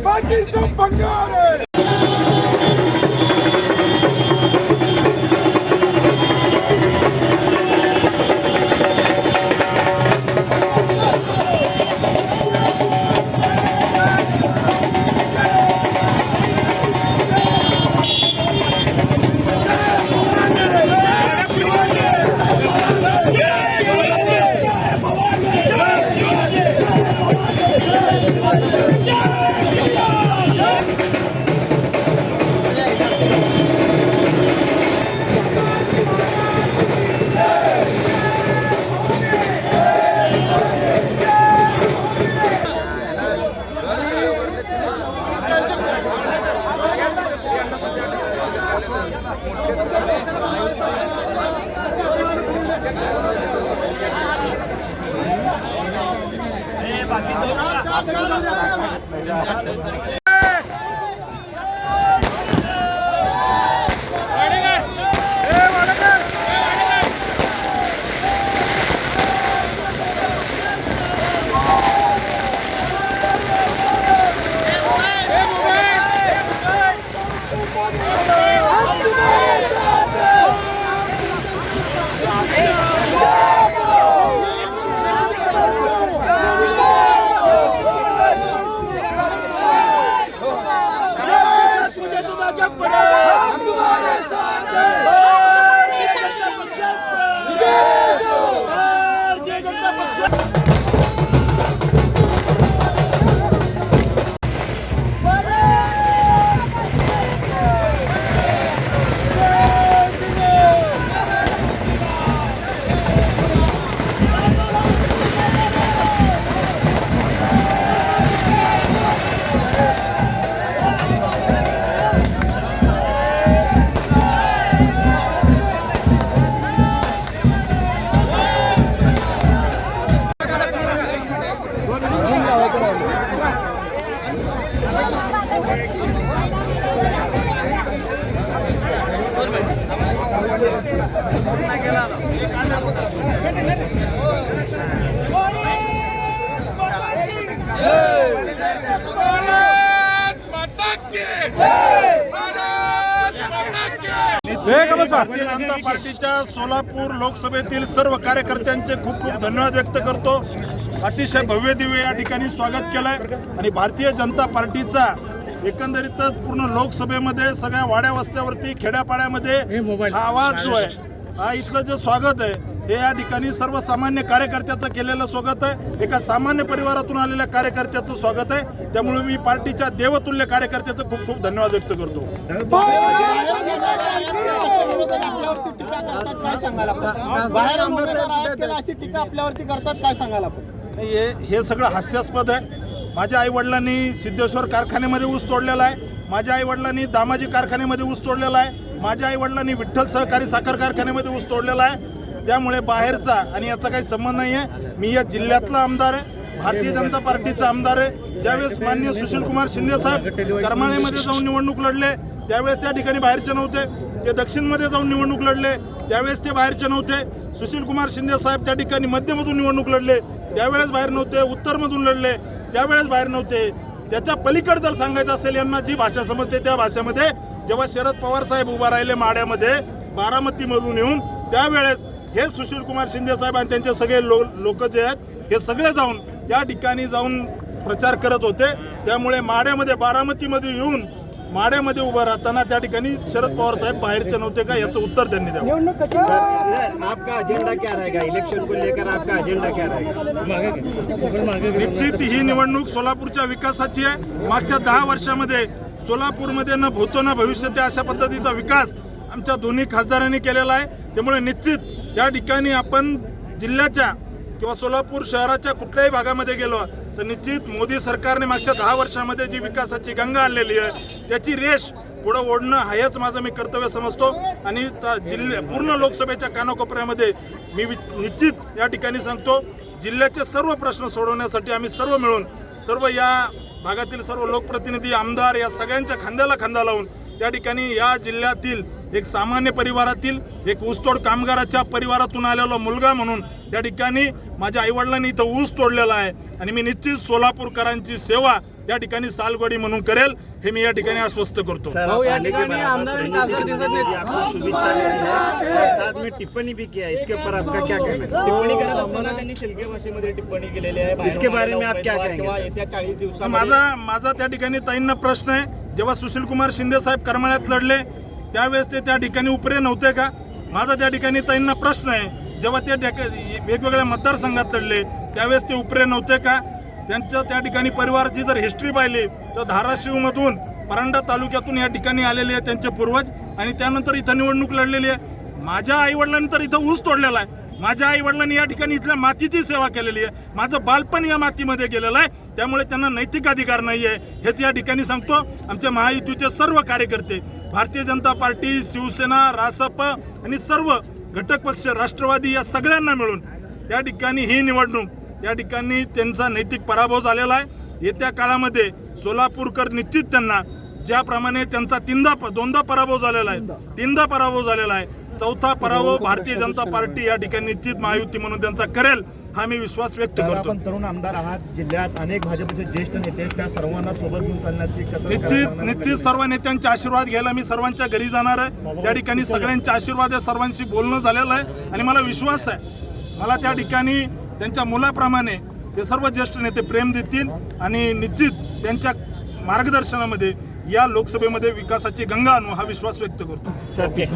बाकी सब बंगाल है। भारतीय जनता पार्टीच्या सोलापूर लोकसभेतील सर्व कार्यकर्त्यांचे खूप खूप धन्यवाद व्यक्त करतो। अतिशय भव्य दिव्य या ठिकाणी स्वागत केलंय आणि भारतीय जनता पार्टीचा एकंदरीतच पूर्ण लोकसभेमध्ये सगळ्या वाड्या वस्त्यावरती खेड्यापाड्यामध्ये हा आवाज जो आहे, हा इथलं जे स्वागत आहे हे या ठिकाणी सर्वसामान्य कार्यकर्त्याचं केलेलं स्वागत आहे, एका सामान्य परिवारातून आलेल्या कार्यकर्त्याचं स्वागत आहे। त्यामुळे मी पार्टीच्या देवतुल्य कार्यकर्त्याचं खूप खूप धन्यवाद व्यक्त करतो। हे सगळं हास्यास्पद आहे। माझ्या आई वडिलांनी सिद्धेश्वर कारखान्यामध्ये ऊस तोडलेला आहे, माझ्या आई वडिलांनी दामाजी कारखान्यामध्ये ऊस तोडलेला आहे, माझ्या आई वडिलांनी विठ्ठल सहकारी साखर कारखान्यामध्ये ऊस तोडलेला आहे। त्यामुळे बाहेरचा आणि याचा काही संबंध नाही आहे। मी या जिल्ह्यातला आमदार आहे, भारतीय जनता पार्टीचा आमदार आहे। ज्यावेळेस माननीय सुशील कुमार शिंदे साहेब करमाळ्यामध्ये जाऊन निवडणूक लढले त्यावेळेस त्या ठिकाणी बाहेरचे नव्हते, ते दक्षिणमध्ये जाऊन निवडणूक लढले त्यावेळेस ते बाहेरचे नव्हते। सुशील कुमार शिंदे साहेब त्या ठिकाणी मध्यमधून निवडणूक लढले त्यावेळेस बाहेर नव्हते, उत्तरमधून लढले त्यावेळेस बाहेर नव्हते। त्याच्या पलीकडे जर सांगायचं असेल यांना जी भाषा समजते त्या भाषेमध्ये जेव्हा शरद पवार साहेब उभा राहिले माड्यामध्ये बारामतीमधून येऊन त्यावेळेस हे सुशील कुमार शिंदे साहेब आणि त्यांचे सगळे लोक जे आहेत हे सगळे जाऊन त्या ठिकाणी जाऊन प्रचार करत होते। त्यामुळे माड्यामध्ये बारामतीमध्ये येऊन माड्यामध्ये उभं राहताना त्या ठिकाणी शरद पवार साहेब बाहेरचे नव्हते का याचं उत्तर त्यांनी द्यावं। आपका एजेंडा क्या रहेगा इलेक्शन को लेकर, आपका एजेंडा क्या रहेगा? निश्चित ही निवडणूक सोलापूरच्या विकासाची आहे। मागच्या 10 वर्षामध्ये सोलापूरमध्ये न भूतो न भविष्यते अशा पद्धतीचा विकास आमच्या दोन्ही खासदारांनी केलेला आहे। त्यामुळे निश्चित त्या ठिकाणी आपण जिल्ह्याच्या किंवा सोलापूर शहराच्या कुठल्याही भागामध्ये गेलो तर निश्चित मोदी सरकारने मागच्या 10 वर्षामध्ये जी विकासाची गंगा आणलेली आहे त्याची रेष पुढे ओढणं हेच माझं मी कर्तव्य समजतो। आणि पूर्ण लोकसभेच्या कानाकोपऱ्यामध्ये मी निश्चित या ठिकाणी सांगतो जिल्ह्याचे सर्व प्रश्न सोडवण्यासाठी आम्ही सर्व मिळून सर्व या भागातील सर्व लोकप्रतिनिधी आमदार या सगळ्यांच्या खांद्याला खांदा लावून त्या ठिकाणी या जिल्ह्यातील एक सामान्य परिवारातील एक ऊसतोड कामगाराच्या परिवारातून आलेला मुलगा म्हणून त्या ठिकाणी माझ्या आईवडिलांनी इथं ऊस तोडलेला आहे आणि मी निश्चित सोलापूरकरांची सेवा या ठिकाणी सालगडी म्हणून करेल हे मी या ठिकाणी आश्वस्त करतो। टिप्पणी भी किया इसके ऊपर आपका क्या कहना है? टिप्पणी करत असताना त्यांनी शिलके भाषेमध्ये टिप्पणी केलेली आहे। इसके बारे में आप क्या कहेंगे? येत्या 40 दिवसात माझा त्या ठिकाणी ताईंना प्रश्न आहे, जेव्हा सुशीलकुमार शिंदे साहेब करमाळ्यात लढले त्यावेळेस ते त्या ठिकाणी उपरे नव्हते का? माझा त्या ठिकाणी ताईंना प्रश्न आहे, जेव्हा ते वेगवेगळ्या मतदारसंघात लढले त्यावेळेस ते उपरे नव्हते का? त्यांच्या त्या ठिकाणी परिवाराची जर हिस्ट्री पाहिली तर धाराशिवमधून परांडा तालुक्यातून या ठिकाणी आलेले आहे त्यांचे पूर्वज आणि त्यानंतर इथं निवडणूक लढलेली आहे। माझ्या आईवडिलांनी तर इथं ऊस तोडलेला आहे, माझ्या आईवडिलांनी या ठिकाणी इथल्या मातीची सेवा केलेली आहे, माझं बालपण या मातीमध्ये गेलेलं आहे, त्यामुळे त्यांना नैतिक अधिकार नाही आहे हेच या ठिकाणी सांगतो। आमचे महायुतीचे सर्व कार्यकर्ते, भारतीय जनता पार्टी, शिवसेना, रासप आणि सर्व घटक पक्ष, राष्ट्रवादी या सगळ्यांना मिळून त्या ठिकाणी ही निवडणूक या ठिकाणी त्यांचा नैतिक पराभव झालेला आहे। येत्या काळामध्ये सोलापूरकर निश्चित त्यांना ज्याप्रमाणे त्यांचा दोनदा पराभव झालेला आहे, तीनदा पराभव झालेला आहे, चौथा पराभव भारतीय जनता पार्टी या ठिकाणी निश्चित महायुती म्हणून त्यांचा करेल हा मी विश्वास व्यक्त करतो। आपण तरुण आमदार आहात, जिल्ह्यात अनेक भाजपचे ज्येष्ठ नेते, त्या सर्वांना सोबत घेऊन चालण्याची निश्चित सर्व नेत्यांचे आशीर्वाद घ्यायला मी सर्वांच्या घरी जाणार आहे। त्या ठिकाणी सगळ्यांचे आशीर्वाद आहे, सर्वांशी बोलणं झालेलं आहे आणि मला विश्वास आहे, मला त्या ठिकाणी त्यांच्या मुलाप्रमाणे ते सर्व ज्येष्ठ नेते प्रेम देतील आणि निश्चित त्यांच्या मार्गदर्शनामध्ये या लोकसभेमध्ये विकासाची गंगा आणू हा विश्वास व्यक्त करतो।